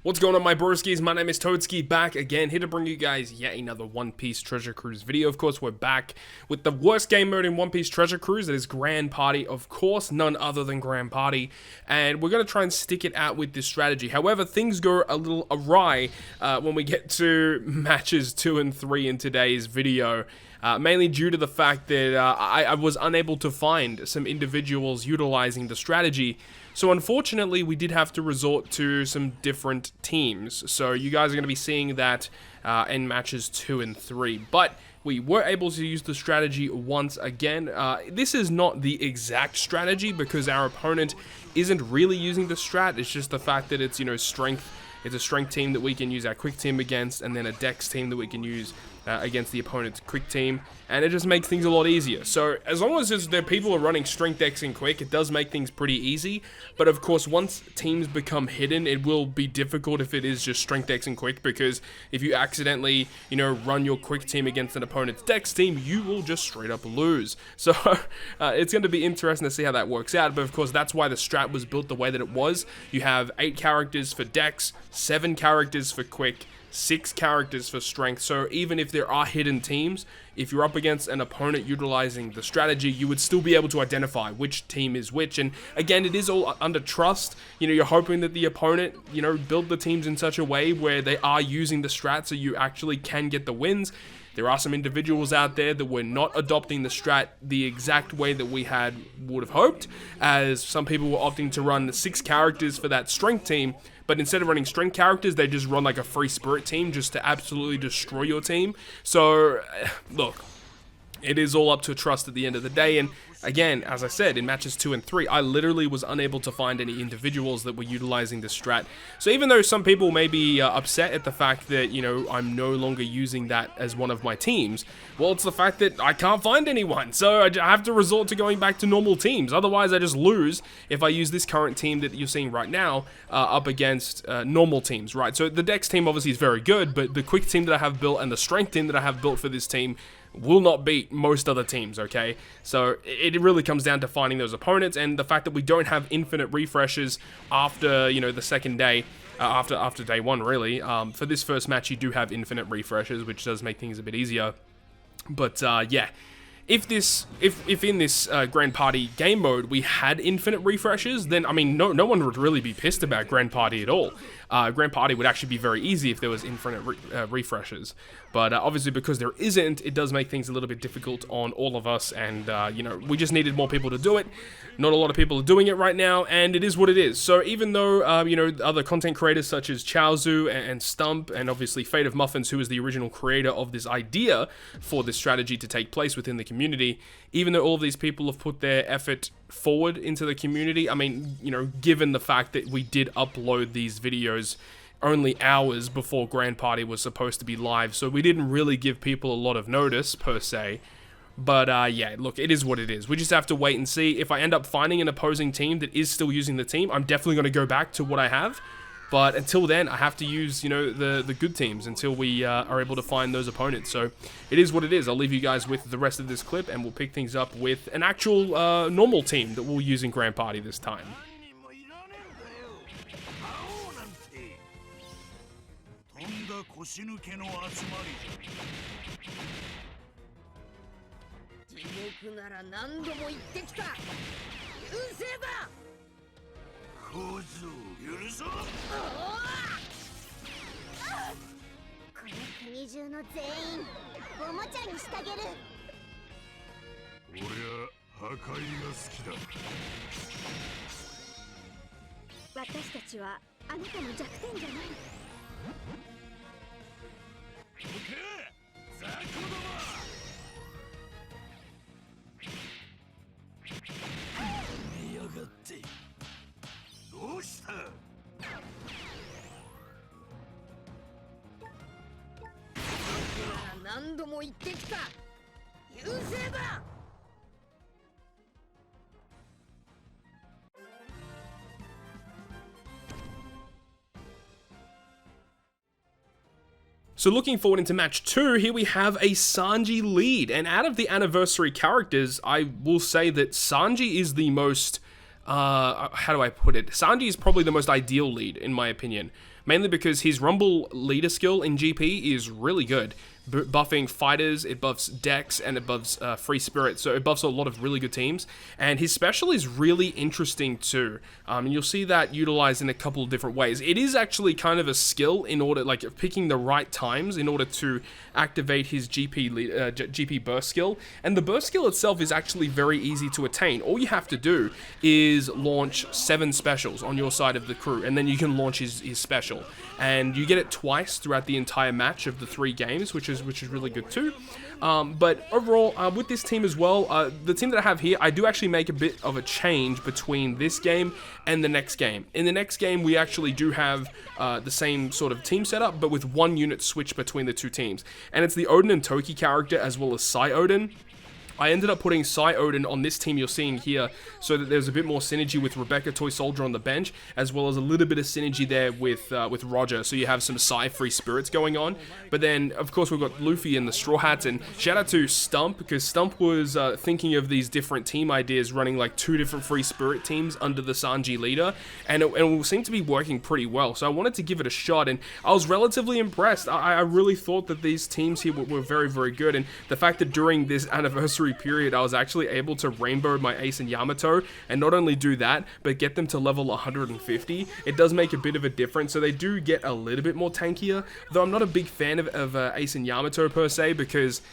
What's going on, my broskiis? My name is Toadskii, back again, here to bring you guys yet another One Piece Treasure Cruise video. Of course, we're back with the worst game mode in One Piece Treasure Cruise. That is Grand Party, of course, none other than Grand Party. And we're going to try and stick it out with this strategy. However, things go a little awry when we get to matches 2 and 3 in today's video. Mainly due to the fact that I was unable to find some individuals utilizing the strategy. So unfortunately, we did have to resort to some different teams. So you guys are going to be seeing that in matches 2 and 3. But we were able to use the strategy once again. This is not the exact strategy because our opponent isn't really using the strat. It's just the fact that it's, strength. It's a strength team that we can use our quick team against, and then a dex team that we can use against the opponent's quick team, and it just makes things a lot easier. So as long as the people are running strength, dex, and quick, it does make things pretty easy. But of course, once teams become hidden, it will be difficult if it is just strength, dex, and quick, because if you accidentally, run your quick team against an opponent's dex team, you will just straight up lose. So it's going to be interesting to see how that works out. But of course, that's why the strat was built the way that it was. You have 8 characters for dex, 7 characters for quick, 6 characters for strength. So even if there are hidden teams, if you're up against an opponent utilizing the strategy, you would still be able to identify which team is which. And again, it is all under trust. You're hoping that the opponent, build the teams in such a way where they are using the strat so you actually can get the wins. There are some individuals out there that were not adopting the strat the exact way that we would have hoped, as some people were opting to run 6 characters for that strength team, but instead of running strength characters, they just run like a free spirit team just to absolutely destroy your team. So, look, it is all up to trust at the end of the day. And again, as I said, in matches 2 and 3, I literally was unable to find any individuals that were utilizing this strat. So even though some people may be upset at the fact that, I'm no longer using that as one of my teams, well, it's the fact that I can't find anyone. So I have to resort to going back to normal teams. Otherwise, I just lose if I use this current team that you're seeing right now up against normal teams, right? So the dex team obviously is very good, but the quick team that I have built and the strength team that I have built for this team will not beat most other teams, okay? So it really comes down to finding those opponents, and the fact that we don't have infinite refreshes after, the second day, after day 1, really. For this first match, you do have infinite refreshes, which does make things a bit easier. But, yeah. If in this Grand Party game mode we had infinite refreshes, then, no one would really be pissed about Grand Party at all. Grand Party would actually be very easy if there was infinite refreshes. But obviously, because there isn't, it does make things a little bit difficult on all of us, and, we just needed more people to do it. Not a lot of people are doing it right now, and it is what it is. So even though, other content creators such as Chaozu and Stump, and obviously Fate of Muffins, who is the original creator of this idea for this strategy to take place within the community, even though all of these people have put their effort forward into the community, given the fact that we did upload these videos only hours before Grand Party was supposed to be live, so we didn't really give people a lot of notice, per se. But, yeah, look, it is what it is. We just have to wait and see. If I end up finding an opposing team that is still using the team, I'm definitely going to go back to what I have. But until then, I have to use, the good teams until we are able to find those opponents. So it is what it is. I'll leave you guys with the rest of this clip, and we'll pick things up with an actual normal team that we'll use in Grand Party this time. So looking forward into match 2, here we have a Sanji lead, and out of the anniversary characters, I will say that Sanji is the most, how do I put it? Sanji is probably the most ideal lead, in my opinion. mainly because his Rumble leader skill in GP is really good. Buffing fighters, it buffs decks, and it buffs free spirit, so it buffs a lot of really good teams. And his special is really interesting too, and you'll see that utilized in a couple of different ways. It is actually kind of a skill in order, like picking the right times in order to activate his GP burst skill, and the burst skill itself is actually very easy to attain. All you have to do is launch 7 specials on your side of the crew, and then you can launch his special, and you get it twice throughout the entire match of the 3 games, which is really good too. But overall, with this team as well, the team that I have here, I do actually make a bit of a change between this game and the next game. In the next game, we actually do have the same sort of team setup, but with 1 unit switch between the 2 teams. And it's the Odin and Toki character as well as Psy Odin. I ended up putting Psy Odin on this team you're seeing here so that there's a bit more synergy with Rebecca Toy Soldier on the bench, as well as a little bit of synergy there with Roger, so you have some Psy free spirits going on. But then, of course, we've got Luffy and the Straw Hats, and shout out to Stump, because Stump was thinking of these different team ideas, running like 2 different free spirit teams under the Sanji leader, and it seemed to be working pretty well, so I wanted to give it a shot, and I was relatively impressed. I really thought that these teams here were very, very good, and the fact that during this anniversary period, I was actually able to rainbow my Ace and Yamato, and not only do that, but get them to level 150. It does make a bit of a difference, so they do get a little bit more tankier, though I'm not a big fan of Ace and Yamato per se, because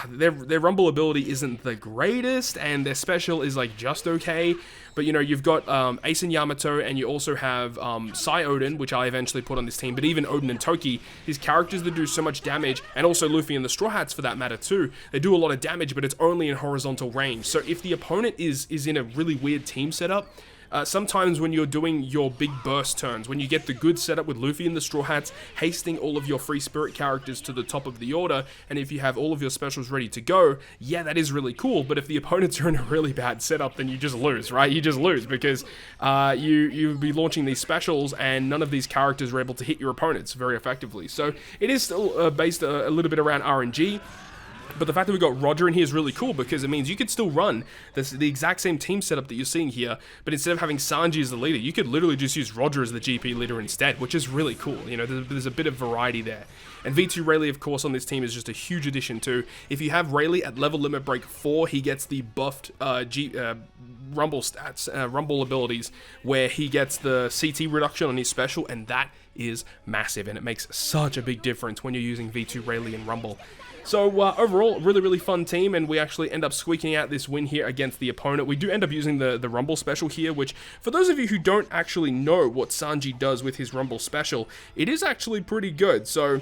their Rumble ability isn't the greatest, and their special is like just okay. But you know, you've got Ace and Yamato, and you also have Psy Odin, which I eventually put on this team. But even Odin and Toki, these characters that do so much damage, and also Luffy and the Straw Hats for that matter too, they do a lot of damage, but it's only in horizontal range. So if the opponent is in a really weird team setup, sometimes when you're doing your big burst turns, when you get the good setup with Luffy and the Straw Hats, hasting all of your free spirit characters to the top of the order, and if you have all of your specials ready to go, yeah, that is really cool. But if the opponents are in a really bad setup, then you just lose, right? You just lose, because you'd be launching these specials, and none of these characters are able to hit your opponents very effectively. So it is still based a little bit around RNG. But the fact that we got Roger in here is really cool, because it means you could still run the exact same team setup that you're seeing here, but instead of having Sanji as the leader, you could literally just use Roger as the GP leader instead, which is really cool. You know, there's a bit of variety there. And V2 Rayleigh, of course, on this team is just a huge addition too. If you have Rayleigh at level limit break 4, he gets the buffed Rumble stats, Rumble abilities, where he gets the CT reduction on his special, and that is massive, and it makes such a big difference when you're using V2 Rayleigh in Rumble. So overall, really, really fun team, and we actually end up squeaking out this win here against the opponent. We do end up using the Rumble special here, which, for those of you who don't actually know what Sanji does with his Rumble special, it is actually pretty good. So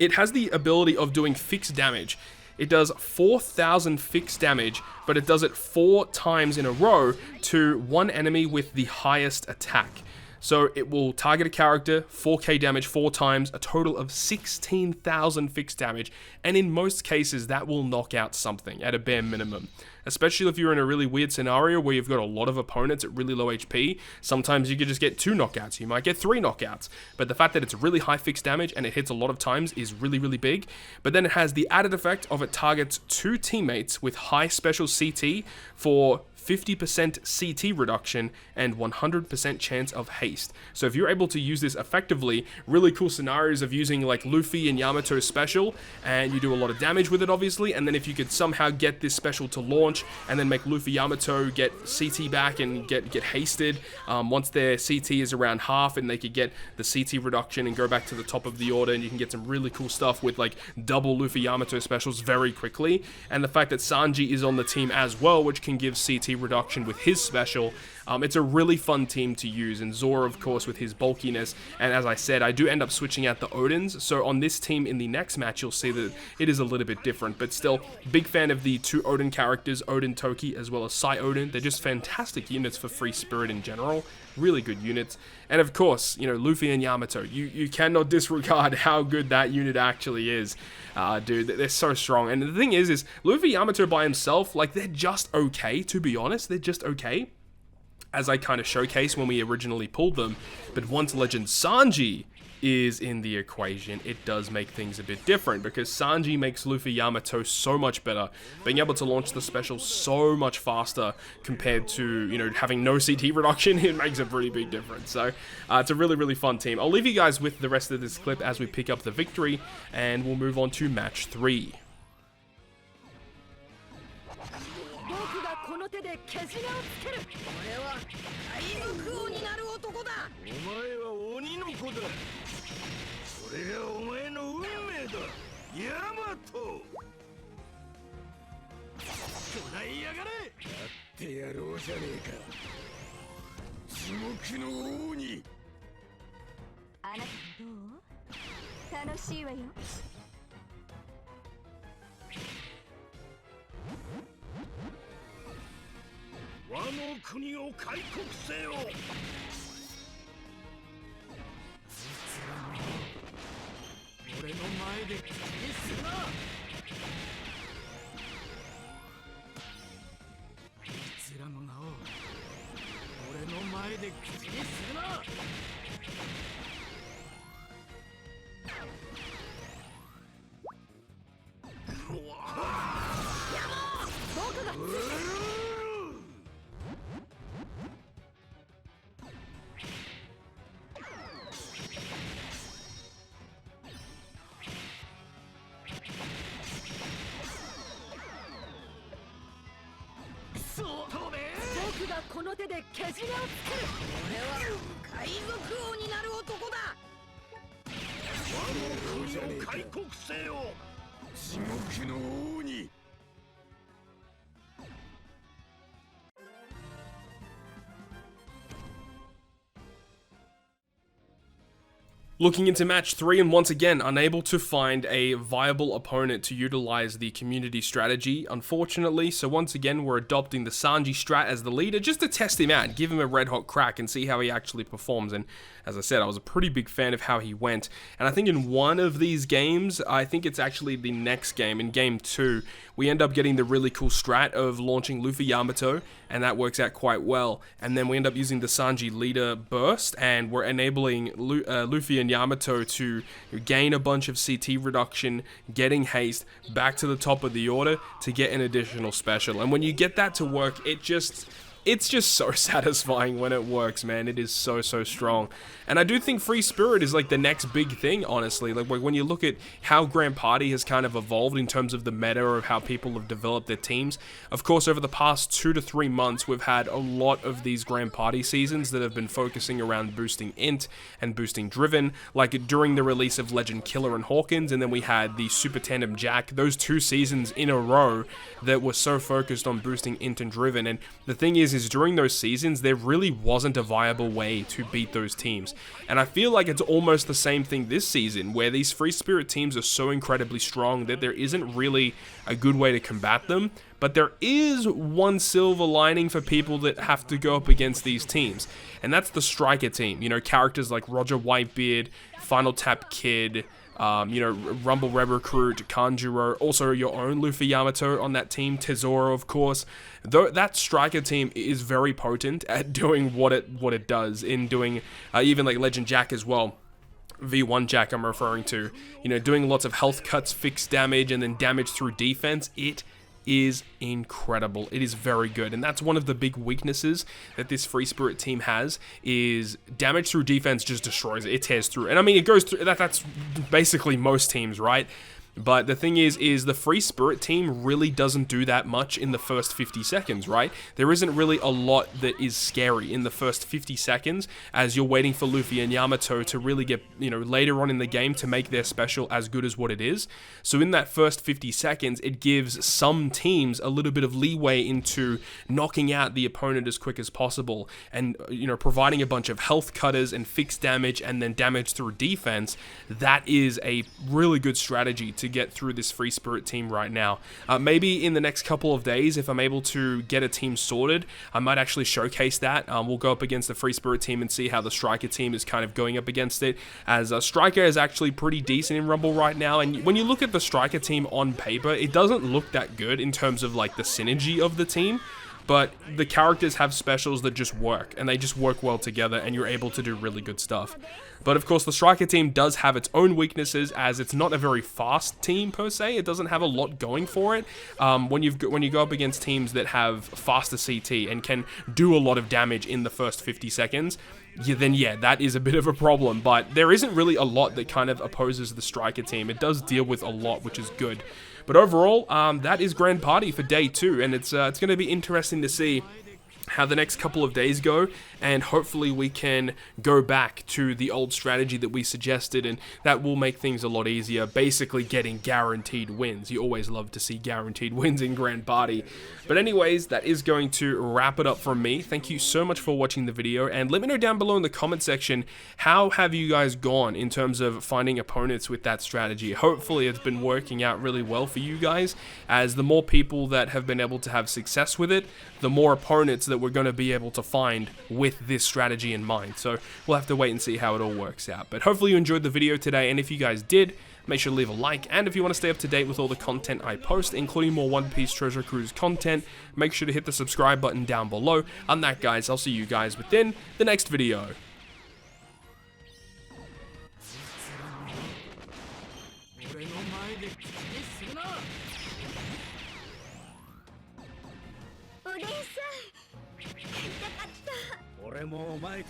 it has the ability of doing fixed damage. It does 4,000 fixed damage, but it does it 4 times in a row to one enemy with the highest attack. So it will target a character, 4k damage 4 times, a total of 16,000 fixed damage, and in most cases that will knock out something at a bare minimum. Especially if you're in a really weird scenario where you've got a lot of opponents at really low HP, sometimes you could just get 2 knockouts, you might get 3 knockouts. But the fact that it's really high fixed damage and it hits a lot of times is really, really big. But then it has the added effect of it targets 2 teammates with high special CT for 50% CT reduction and 100% chance of haste. So if you're able to use this effectively, really cool scenarios of using like Luffy and Yamato special, and you do a lot of damage with it obviously, and then if you could somehow get this special to launch and then make Luffy Yamato get CT back and get hasted once their CT is around half, and they could get the CT reduction and go back to the top of the order, and you can get some really cool stuff with like double Luffy Yamato specials very quickly. And the fact that Sanji is on the team as well, which can give CT reduction with his special, it's a really fun team to use. And Zora, of course, with his bulkiness, and as I said, I do end up switching out the Odins, so on this team in the next match you'll see that it is a little bit different, but still big fan of the 2 Odin characters, Odin Toki as well as Psy Odin. They're just fantastic units for free spirit in general, really good units. And of course, you know, Luffy and Yamato, you cannot disregard how good that unit actually is. Dude, they're so strong. And the thing is Luffy Yamato by himself, like, they're just okay, to be honest. They're just okay. as I kind of showcased when we originally pulled them. But once Legend Sanji is in the equation, it does make things a bit different, because Sanji makes Luffy Yamato so much better, being able to launch the special so much faster compared to, you know, having no CT reduction. It makes a pretty big difference. So it's a really, really fun team. I'll leave you guys with the rest of this clip as we pick up the victory, and we'll move on to match 3. Looking into match 3, and once again, unable to find a viable opponent to utilize the community strategy, unfortunately. So once again, we're adopting the Sanji strat as the leader, just to test him out, give him a red hot crack and see how he actually performs. And as I said, I was a pretty big fan of how he went. And I think in one of these games, I think it's actually the next game, in game 2, we end up getting the really cool strat of launching Luffy Yamato, and that works out quite well. And then we end up using the Sanji leader burst, and we're enabling Luffy and Yamato to gain a bunch of CT reduction, getting haste back to the top of the order to get an additional special. And when you get that to work, it's just so satisfying when it works, man. It is so, so strong. And I do think Free Spirit is like the next big thing, honestly. Like when you look at how Grand Party has kind of evolved in terms of the meta of how people have developed their teams. Of course, over the past 2 to 3 months, we've had a lot of these Grand Party seasons that have been focusing around boosting Int and boosting Driven, like during the release of Legend Killer and Hawkins, and then we had the Super Tandem Jack, those 2 seasons in a row that were so focused on boosting Int and Driven. And the thing is during those seasons, there really wasn't a viable way to beat those teams. And I feel like it's almost the same thing this season, where these Free Spirit teams are so incredibly strong that there isn't really a good way to combat them. But there is one silver lining for people that have to go up against these teams, and that's the Striker team. You know, characters like Roger Whitebeard, Final Tap Kid, you know, Rumble Red Recruit, Kanjuro, also your own Luffy Yamato on that team, Tesoro, of course. Though that Striker team is very potent at doing what it does, in doing even like Legend Jack as well. V1 Jack I'm referring to, you know, doing lots of health cuts, fixed damage, and then damage through defense. It is incredible. It is very good, and that's one of the big weaknesses that this Free Spirit team has, is damage through defense just destroys it. It tears through, and I mean, it goes through, that's basically most teams, right? But the thing is the Free Spirit team really doesn't do that much in the first 50 seconds, right? There isn't really a lot that is scary in the first 50 seconds as you're waiting for Luffy and Yamato to really get, you know, later on in the game to make their special as good as what it is. So in that first 50 seconds, it gives some teams a little bit of leeway into knocking out the opponent as quick as possible and, you know, providing a bunch of health cutters and fixed damage and then damage through defense. That is a really good strategy to get through this Free Spirit team right now. Maybe in the next couple of days, if I'm able to get a team sorted, I might actually showcase that. We'll go up against the Free Spirit team and see how the Striker team is kind of going up against it, as Striker is actually pretty decent in Rumble right now. And when you look at the Striker team on paper, it doesn't look that good in terms of like the synergy of the team. but the characters have specials that just work, and they just work well together, and you're able to do really good stuff. But of course, the Striker team does have its own weaknesses, as it's not a very fast team per se. It doesn't have a lot going for it. When you go up against teams that have faster CT and can do a lot of damage in the first 50 seconds, then that is a bit of a problem. But there isn't really a lot that kind of opposes the Striker team. It does deal with a lot, which is good. But overall, that is Grand Party for day 2, and it's going to be interesting to see how the next couple of days go, and hopefully we can go back to the old strategy that we suggested, and that will make things a lot easier, basically getting guaranteed wins. You always love to see guaranteed wins in Grand Party. But anyways, that is going to wrap it up from me. Thank you so much for watching the video, and let me know down below in the comment section, how have you guys gone in terms of finding opponents with that strategy? Hopefully it's been working out really well for you guys, as the more people that have been able to have success with it, the more opponents that we're going to be able to find with this strategy in mind. So we'll have to wait and see how it all works out. But hopefully you enjoyed the video today, and if you guys did, make sure to leave a like, and if you want to stay up to date with all the content I post, including more One Piece Treasure Cruise content, make sure to hit the subscribe button down below. On that, guys, I'll see you guys within the next video.俺の前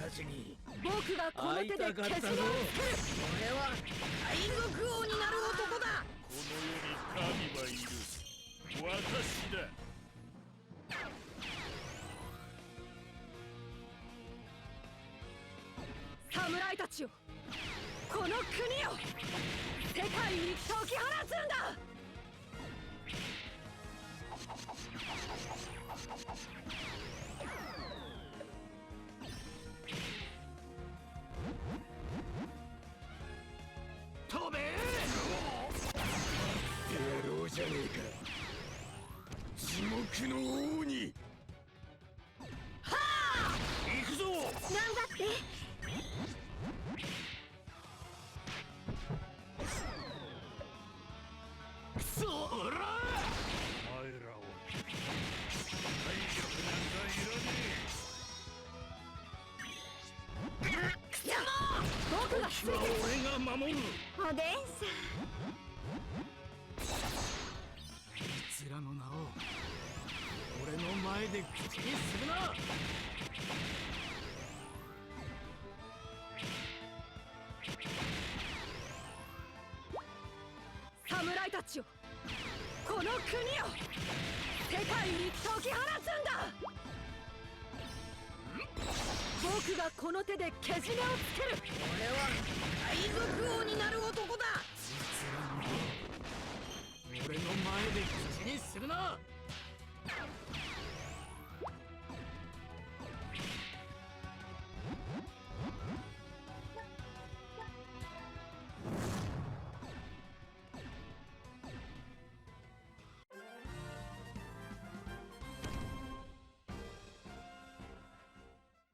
で口にするな。